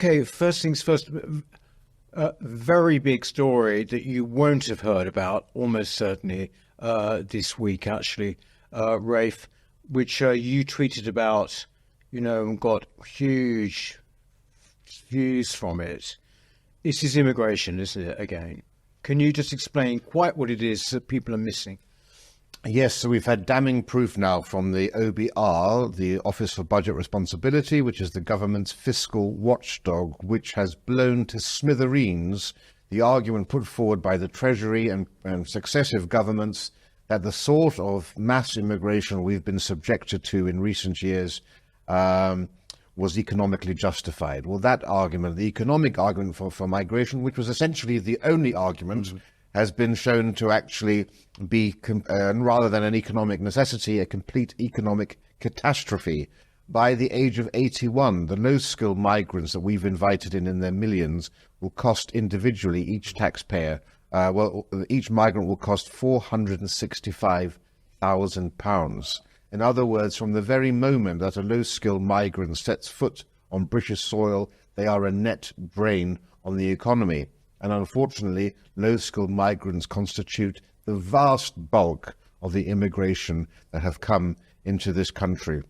Okay, first things first, a very big story that you won't have heard about, almost certainly, this week, actually, Rafe, which you tweeted about, and got huge views from it. This is immigration, isn't it, again? Can you just explain quite what it is that people are missing? Yes, so we've had damning proof now from the OBR, the Office for Budget Responsibility, which is the government's fiscal watchdog, which has blown to smithereens the argument put forward by the Treasury and successive governments that the sort of mass immigration we've been subjected to in recent years was economically justified. Well, that argument, the economic argument for migration, which was essentially the only argument, has been shown to actually be, rather than an economic necessity, a complete economic catastrophe. By the age of 81, the low-skilled migrants that we've invited in their millions will cost individually, each taxpayer, each migrant will cost £465,000. In other words, from the very moment that a low-skilled migrant sets foot on British soil, they are a net drain on the economy. And unfortunately, low-skilled migrants constitute the vast bulk of the immigration that have come into this country.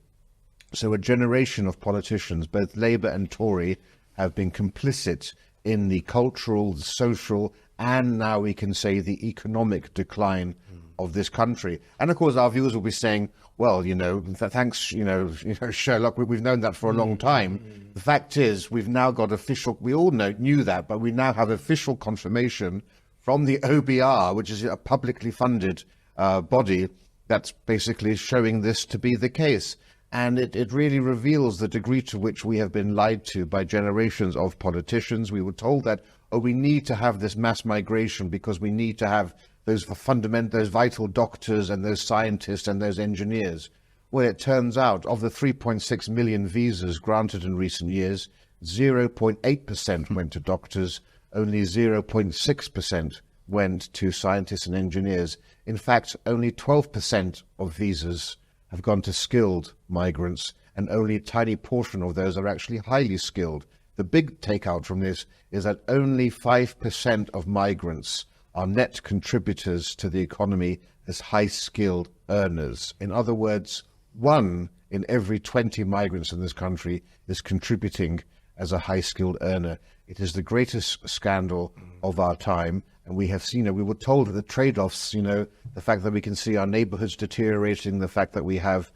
So a generation of politicians, both Labour and Tory, have been complicit in the cultural, the social, and now we can say the economic decline of this country. And of course, our viewers will be saying, well, thanks, Sherlock, we've known that for a long time. The fact is, we've now got official, we all knew that, but we now have official confirmation from the OBR, which is a publicly funded body, that's basically showing this to be the case. And it really reveals the degree to which we have been lied to by generations of politicians. We were told that, we need to have this mass migration because we need to have those vital doctors and those scientists and those engineers. Well, it turns out of the 3.6 million visas granted in recent years, 0.8% went to doctors, only 0.6% went to scientists and engineers. In fact, only 12% of visas have gone to skilled migrants, and only a tiny portion of those are actually highly skilled. The big takeout from this is that only 5% of migrants are net contributors to the economy as high-skilled earners. In other words, 1 in every 20 migrants in this country is contributing as a high-skilled earner. It is the greatest scandal of our time, and we have seen it. We were told that the trade-offs, the fact that we can see our neighborhoods deteriorating, the fact that we have,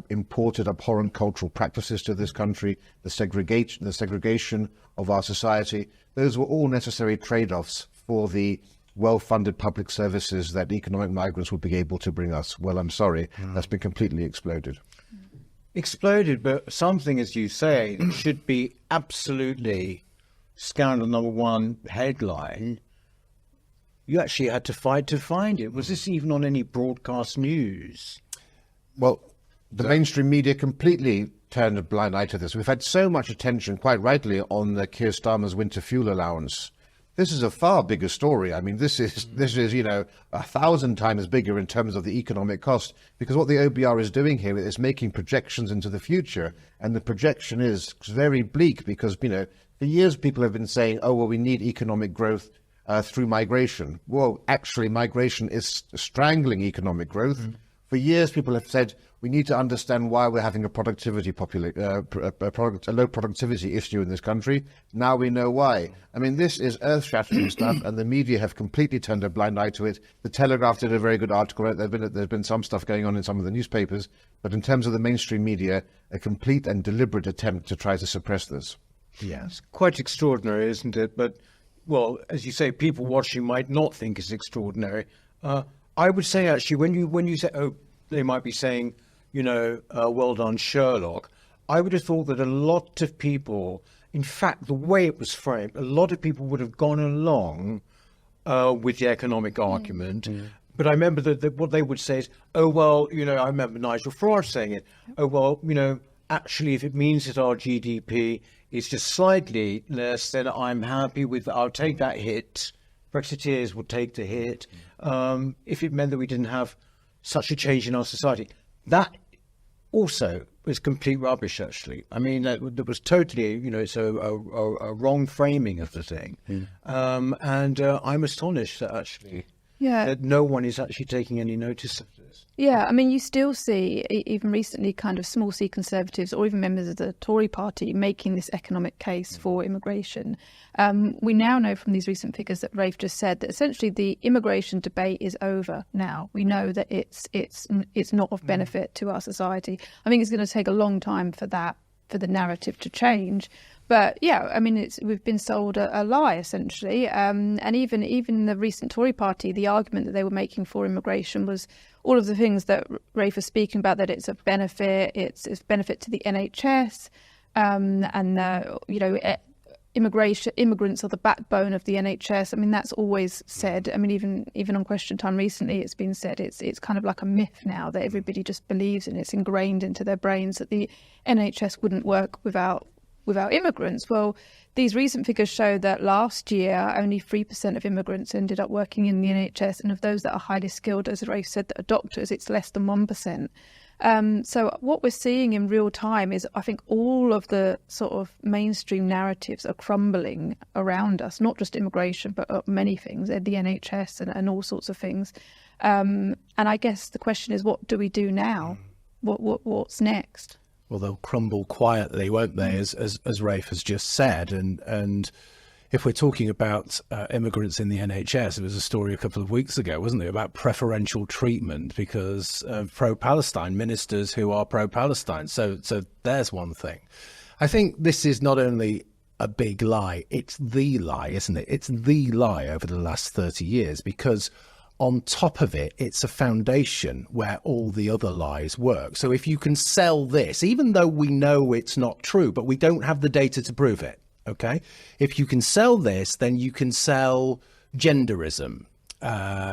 imported abhorrent cultural practices to this country, the segregation of our society, those were all necessary trade-offs for the well-funded public services that economic migrants would be able to bring us. Well, I'm sorry, that's been completely exploded. Exploded, but something, as you say, that should be absolutely scandal number one headline. You actually had to fight to find it. Was this even on any broadcast news? Well, the mainstream media completely turned a blind eye to this. We've had so much attention, quite rightly, on Keir Starmer's winter fuel allowance. This is a far bigger story. I mean, this is 1,000 times bigger in terms of the economic cost, because what the OBR is doing here is making projections into the future, and the projection is very bleak because, for years people have been saying, we need economic growth through migration. Well, actually, migration is strangling economic growth. For years, people have said we need to understand why we're having a low productivity issue in this country. Now we know why. I mean, this is earth-shattering stuff, and the media have completely turned a blind eye to it. The Telegraph did a very good article. There's been some stuff going on in some of the newspapers, but in terms of the mainstream media, a complete and deliberate attempt to try to suppress this. Yeah, it's quite extraordinary, isn't it? But, well, as you say, people watching might not think it's extraordinary. I would say, actually, when you say, they might be saying, well done, Sherlock, I would have thought that a lot of people, in fact, the way it was framed, a lot of people would have gone along with the economic argument. But I remember that what they would say is, I remember Nigel Farage saying it, actually, if it means that our GDP is just slightly less, then I'm happy with, I'll take that hit. Brexiteers would take the hit if it meant that we didn't have such a change in our society. That also was complete rubbish, actually. I mean, that was totally, it's a wrong framing of the thing. And I'm astonished that actually that no one is actually taking any notice of this. Yeah, I mean, you still see, even recently, kind of small C Conservatives or even members of the Tory party making this economic case for immigration. We now know from these recent figures that Rafe just said that essentially the immigration debate is over now. We know that it's not of benefit to our society. I think it's going to take a long time for the narrative to change. But yeah, I mean, we've been sold a lie, essentially. And even the recent Tory party, the argument that they were making for immigration was all of the things that Rafe was speaking about, that it's a benefit, it's benefit to the NHS, immigrants are the backbone of the NHS. I mean, that's always said. I mean, even on Question Time recently, it's been said it's kind of like a myth now that everybody just believes in. It's ingrained into their brains that the NHS wouldn't work without immigrants. Well, these recent figures show that last year only 3% of immigrants ended up working in the NHS, and of those that are highly skilled, as Rafe said, that are doctors, it's less than 1%. So what we're seeing in real time is, I think, all of the sort of mainstream narratives are crumbling around us, not just immigration, but many things, the NHS and all sorts of things. And I guess the question is, what do we do now? What's next? Well, they'll crumble quietly, won't they, as Rafe has just said. And if we're talking about immigrants in the NHS, it was a story a couple of weeks ago, wasn't it, about preferential treatment because of pro-Palestine ministers who are pro-Palestine. So there's one thing. I think this is not only a big lie, it's the lie, isn't it? It's the lie over the last 30 years because on top of it, it's a foundation where all the other lies work. So if you can sell this, even though we know it's not true, but we don't have the data to prove it, okay? If you can sell this, then you can sell genderism.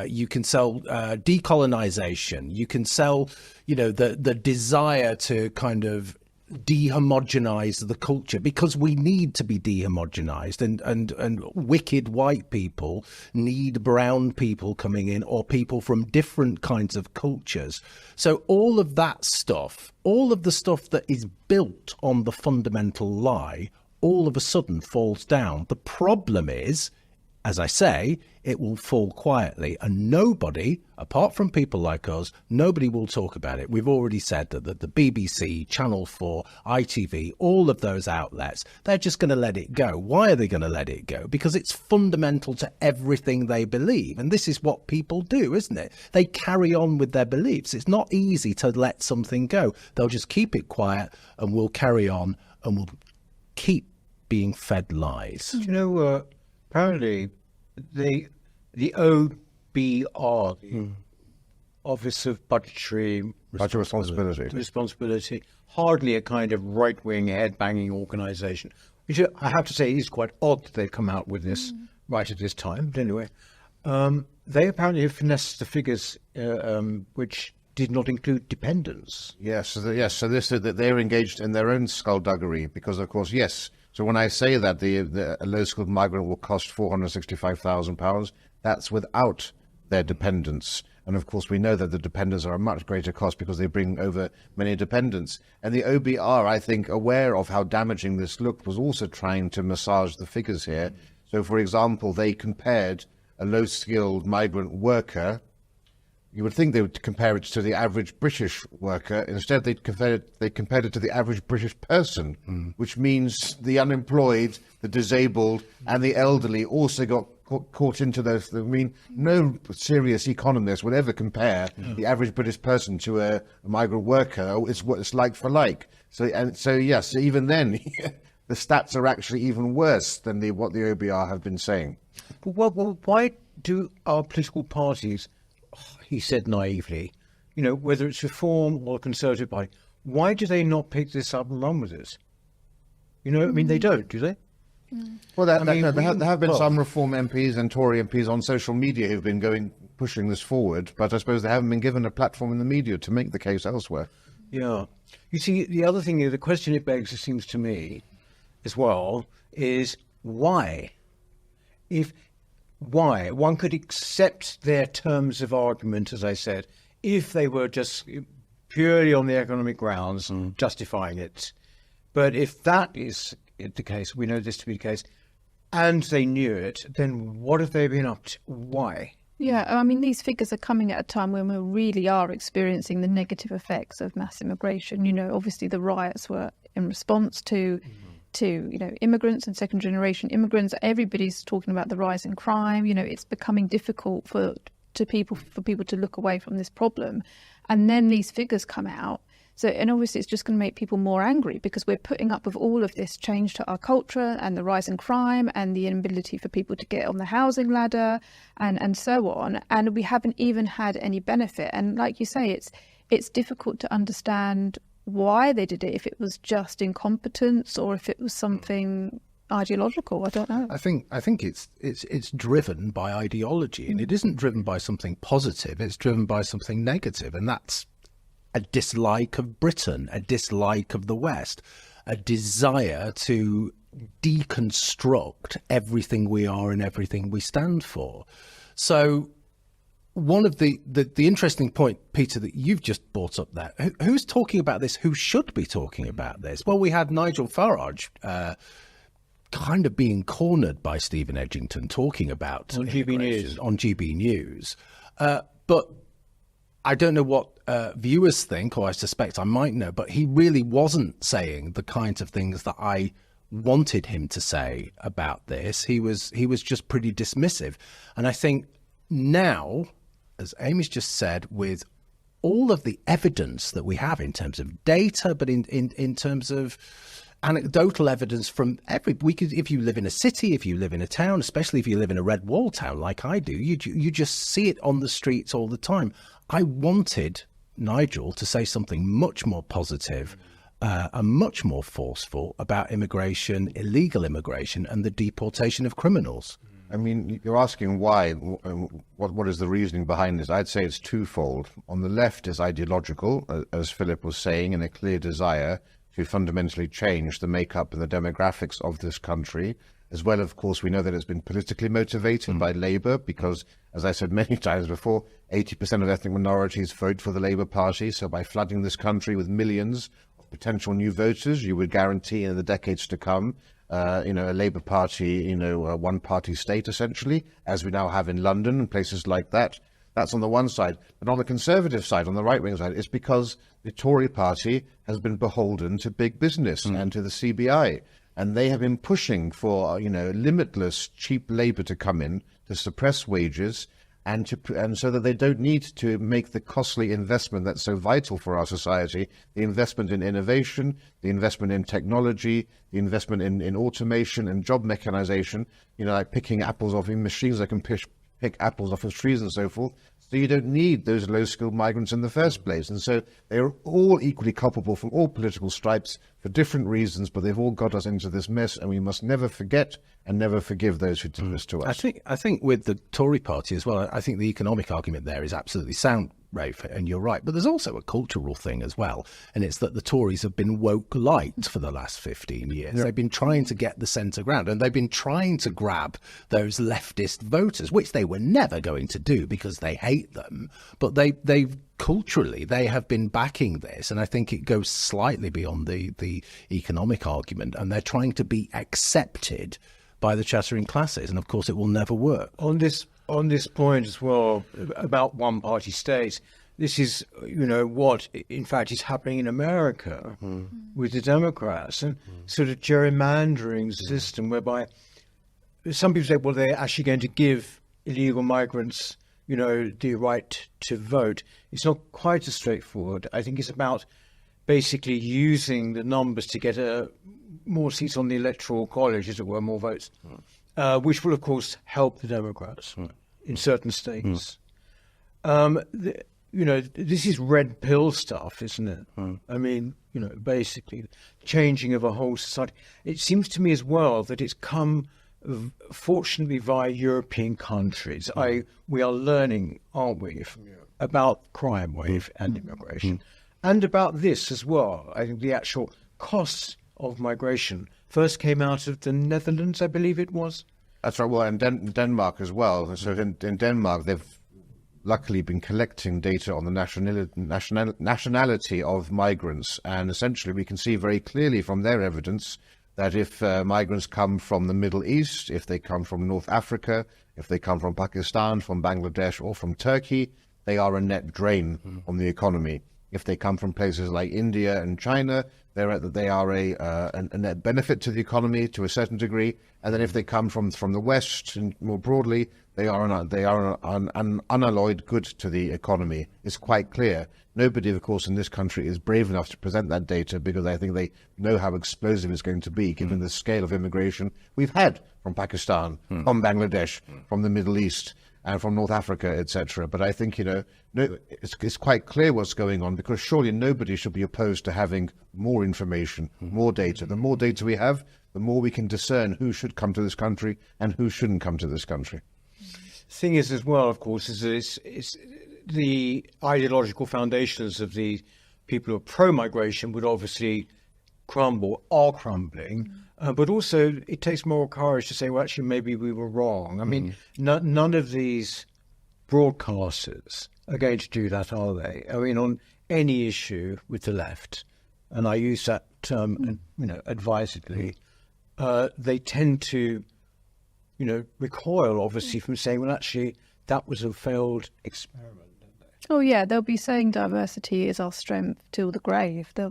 You can sell decolonization. You can sell, the desire to kind of dehomogenize the culture because we need to be dehomogenized and wicked white people need brown people coming in or people from different kinds of cultures. So all of that stuff, all of the stuff that is built on the fundamental lie, all of a sudden falls down. The problem is, as I say, it will fall quietly and nobody, apart from people like us, nobody will talk about it. We've already said that the BBC, Channel 4, ITV, all of those outlets, they're just going to let it go. Why are they going to let it go? Because it's fundamental to everything they believe. And this is what people do, isn't it? They carry on with their beliefs. It's not easy to let something go. They'll just keep it quiet and we'll carry on and we'll keep being fed lies. Apparently, the OBR, the Office of Budgetary Responsibility, hardly a kind of right-wing head-banging organisation, which I have to say is quite odd that they've come out with this right at this time. But anyway, they apparently have finessed the figures which did not include dependents. Yes, so they're engaged in their own skullduggery because, of course, yes. So when I say that a low-skilled migrant will cost £465,000, that's without their dependents. And of course, we know that the dependents are a much greater cost because they bring over many dependents. And the OBR, I think, aware of how damaging this looked, was also trying to massage the figures here. So, for example, they compared a low-skilled migrant worker. You would think they would compare it to the average British worker. Instead, they compared it to the average British person, which means the unemployed, the disabled, and the elderly also got caught into those. I mean, no serious economist would ever compare the average British person to a migrant worker. It's like for like. So yes, even then, the stats are actually even worse than what the OBR have been saying. Well, why do our political parties, he said naively, whether it's Reform or Conservative Party, why do they not pick this up and run with this? I mean, they don't, do they? Well, there have been some Reform MPs and Tory MPs on social media who've been pushing this forward, but I suppose they haven't been given a platform in the media to make the case elsewhere. Yeah. You see, the other thing, the question it begs, it seems to me, as well, is why? Why? One could accept their terms of argument, as I said, if they were just purely on the economic grounds, justifying it. But if that is the case, we know this to be the case, and they knew it, then what have they been up to? Why? Yeah, I mean, these figures are coming at a time when we really are experiencing the negative effects of mass immigration. You know, obviously the riots were in response to immigrants and second generation immigrants. Everybody's talking about the rise in crime. You know, it's becoming difficult for people to look away from this problem. And then these figures come out. So, and obviously it's just going to make people more angry because we're putting up with all of this change to our culture and the rise in crime and the inability for people to get on the housing ladder and so on. And we haven't even had any benefit. And like you say, it's difficult to understand why they did it, if it was just incompetence or if it was something ideological. I don't know. I think it's driven by ideology, and it isn't driven by something positive. It's driven by something negative, and that's a dislike of Britain, a dislike of the West, a desire to deconstruct everything we are and everything we stand for. So one of the interesting point, Peter, that you've just brought up there, who's talking about this? Who should be talking about this? Well, we had Nigel Farage kind of being cornered by Stephen Edgington talking about on GB News. On GB News. But I don't know what viewers think, or I suspect I might know, but he really wasn't saying the kinds of things that I wanted him to say about this. He was just pretty dismissive. And I think now, as Amy's just said, with all of the evidence that we have in terms of data, but in terms of anecdotal evidence from if you live in a city, if you live in a town, especially if you live in a red wall town like I do, you just see it on the streets all the time. I wanted Nigel to say something much more positive and much more forceful about immigration, illegal immigration, and the deportation of criminals. I mean, you're asking why, what is the reasoning behind this? I'd say it's twofold. On the left is ideological, as Philip was saying, and a clear desire to fundamentally change the makeup and the demographics of this country. As well, of course, we know that it's been politically motivated by Labour because, as I said many times before, 80% of ethnic minorities vote for the Labour Party. So by flooding this country with millions of potential new voters, you would guarantee in the decades to come, a Labour Party, a one-party state, essentially, as we now have in London and places like that. That's on the one side. But on the Conservative side, on the right-wing side, it's because the Tory party has been beholden to big business and to the CBI. And they have been pushing for, limitless cheap labour to come in, to suppress wages, and so that they don't need to make the costly investment that's so vital for our society, the investment in innovation, the investment in technology, the investment in automation and job mechanization, like picking apples off in machines that can pick apples off of trees and so forth. So you don't need those low-skilled migrants in the first place. And so they are all equally culpable from all political stripes for different reasons, but they've all got us into this mess, and we must never forget and never forgive those who did this to us. I think with the Tory party as well, I think the economic argument there is absolutely sound, Rafe, and you're right. But there's also a cultural thing as well, and it's that the Tories have been woke light for the last 15 years. Yeah. They've been trying to get the centre ground, and they've been trying to grab those leftist voters, which they were never going to do because they hate them. But they've culturally, they have been backing this, and I think it goes slightly beyond the economic argument, and they're trying to be accepted by the chattering classes, and of course it will never work. On this point as well about one-party states, this is what in fact is happening in America with the Democrats and sort of gerrymandering system whereby some people say, well, they're actually going to give illegal migrants the right to vote. It's not quite as straightforward. I think it's about basically using the numbers to get more seats on the electoral college, as it were, more votes, which will, of course, help the Democrats in certain states. This is red pill stuff, isn't it? I mean, basically changing of a whole society. It seems to me as well that it's come, fortunately, via European countries. We are learning, aren't we, about crime wave and immigration, and about this as well. I think the actual costs of migration first came out of the Netherlands, I believe it was. That's right. Well, and Denmark as well. So in Denmark, they've luckily been collecting data on the nationality of migrants, and essentially we can see very clearly from their evidence that if migrants come from the Middle East, if they come from North Africa, if they come from Pakistan, from Bangladesh, or from Turkey, they are a net drain on the economy. If they come from places like India and China, they are a net benefit to the economy to a certain degree. And then if they come from the West and more broadly, they are an unalloyed good to the economy. It's quite clear. Nobody, of course, in this country is brave enough to present that data because I think they know how explosive it's going to be given the scale of immigration we've had from Pakistan, from Bangladesh, from the Middle East, and from North Africa, etc. But I think, it's quite clear what's going on, because surely nobody should be opposed to having more information, more data. The more data we have, the more we can discern who should come to this country and who shouldn't come to this country. Thing is, as well, of course, is the ideological foundations of the people who are pro-migration would obviously are crumbling. But also, it takes moral courage to say, well, actually, maybe we were wrong. I mean, none of these broadcasters are going to do that, are they? I mean, on any issue with the left, and I use that term, advisedly, they tend to, recoil, obviously, from saying, well, actually, that was a failed experiment. Oh yeah, they'll be saying diversity is our strength till the grave. They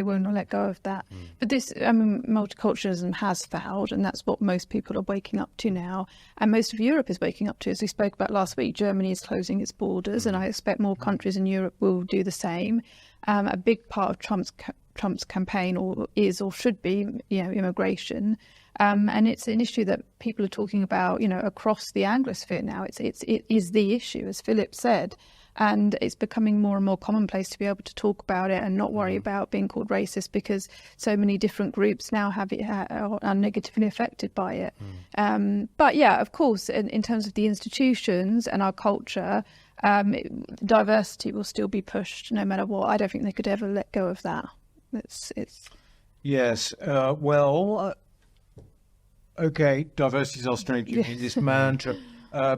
won't let go of that. But multiculturalism has failed, and that's what most people are waking up to now. And most of Europe is waking up to, as we spoke about last week. Germany is closing its borders, and I expect more countries in Europe will do the same. A big part of Trump's campaign is or should be, immigration. And it's an issue that people are talking about, across the Anglosphere now. It is the issue, as Philip said. And it's becoming more and more commonplace to be able to talk about it and not worry about being called racist, because so many different groups now are negatively affected by it. But yeah, of course, in terms of the institutions and our culture, diversity will still be pushed no matter what. I don't think they could ever let go of that. Yes. Okay, diversity is our strength. This mantra,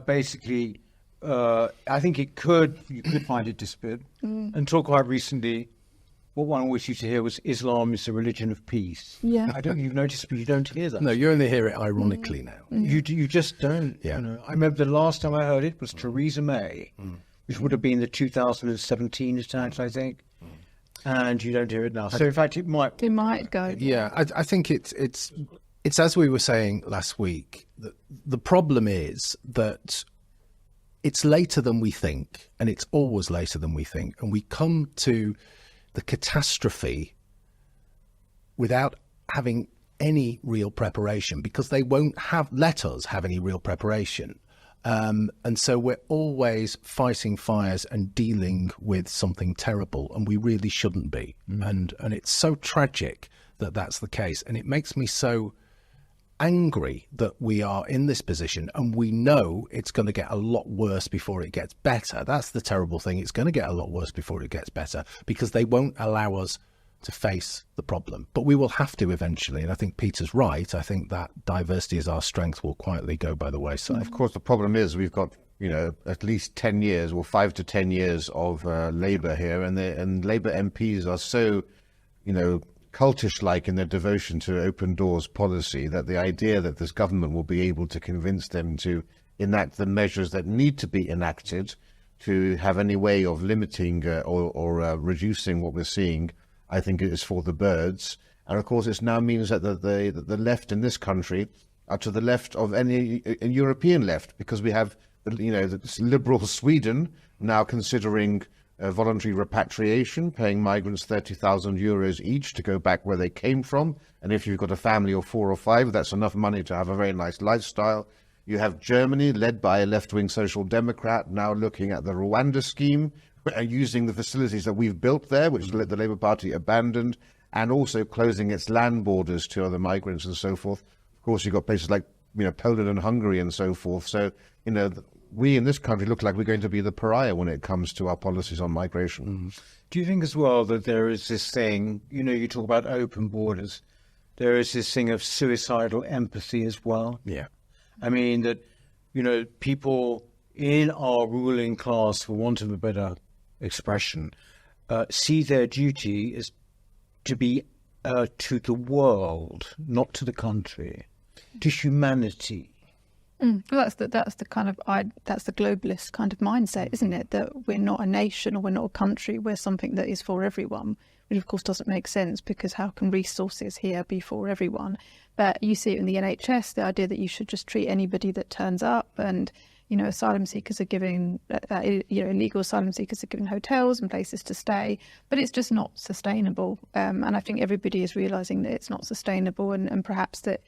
basically. I think you could find it disparate. Until quite recently, what one always used to hear was Islam is the religion of peace. Yeah. I don't know if you've noticed, but you don't hear that. No, you only hear it ironically now. You just don't. Yeah. I remember the last time I heard it was Theresa May, which would have been the 2017 attacks, I think. And you don't hear it now. So in fact, it might go. Yeah, I think it's as we were saying last week. The problem is that it's later than we think, and it's always later than we think. And we come to the catastrophe without having any real preparation, because they won't let us have any real preparation. And so we're always fighting fires and dealing with something terrible, and we really shouldn't be. And it's so tragic that that's the case. And it makes me so angry that we are in this position, and we know it's going to get a lot worse before it gets better. That's the terrible thing. It's going to get a lot worse before it gets better, because they won't allow us to face the problem. But we will have to eventually, and I think Peter's right. I think that diversity is our strength will quietly go by the wayside. Of course, the problem is we've got at least 10 years or 5 to 10 years of Labour here, and Labour MPs are so cultish-like in their devotion to open doors policy, that the idea that this government will be able to convince them to enact the measures that need to be enacted to have any way of limiting or reducing what we're seeing, I think it is for the birds. And of course, it now means that the left in this country are to the left of any European left, because we have the liberal Sweden now considering voluntary repatriation, paying migrants €30,000 each to go back where they came from. And if you've got a family of 4 or 5, that's enough money to have a very nice lifestyle. You have Germany, led by a left-wing social democrat, now looking at the Rwanda scheme, using the facilities that we've built there, which the Labour Party abandoned, and also closing its land borders to other migrants and so forth. Of course, you've got places like Poland and Hungary and so forth. So, we in this country look like we're going to be the pariah when it comes to our policies on migration. Do you think as well that there is this thing, you talk about open borders, there is this thing of suicidal empathy as well? Yeah. I mean that, people in our ruling class, for want of a better expression, see their duty as to be to the world, not to the country, to humanity. Well, that's the globalist kind of mindset, isn't it? That we're not a nation or we're not a country. We're something that is for everyone, which of course doesn't make sense, because how can resources here be for everyone? But you see it in the NHS, the idea that you should just treat anybody that turns up, and asylum seekers are given, illegal asylum seekers are given hotels and places to stay, but it's just not sustainable. And I think everybody is realising that it's not sustainable, and perhaps that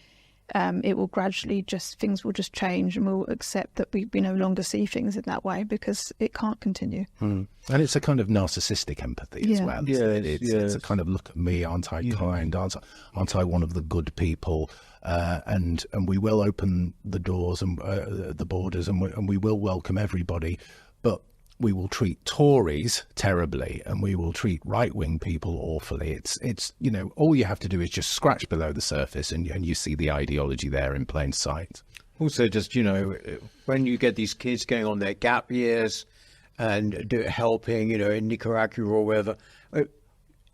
it will gradually things will just change, and we'll accept that we no longer see things in that way, because it can't continue. And it's a kind of narcissistic empathy as well. It's a kind of, look at me, aren't I kind? Aren't I one of the good people? And we will open the doors and the borders, and we will welcome everybody, but we will treat Tories terribly, and we will treat right-wing people awfully. It's all you have to do is just scratch below the surface, and you see the ideology there in plain sight. Also, just, when you get these kids going on their gap years and helping, in Nicaragua or wherever,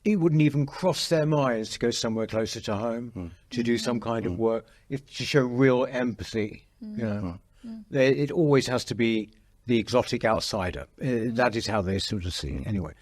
it wouldn't even cross their minds to go somewhere closer to home, to do some kind of work, to show real empathy. It always has to be the exotic outsider. That is how they sort of see it. Anyway.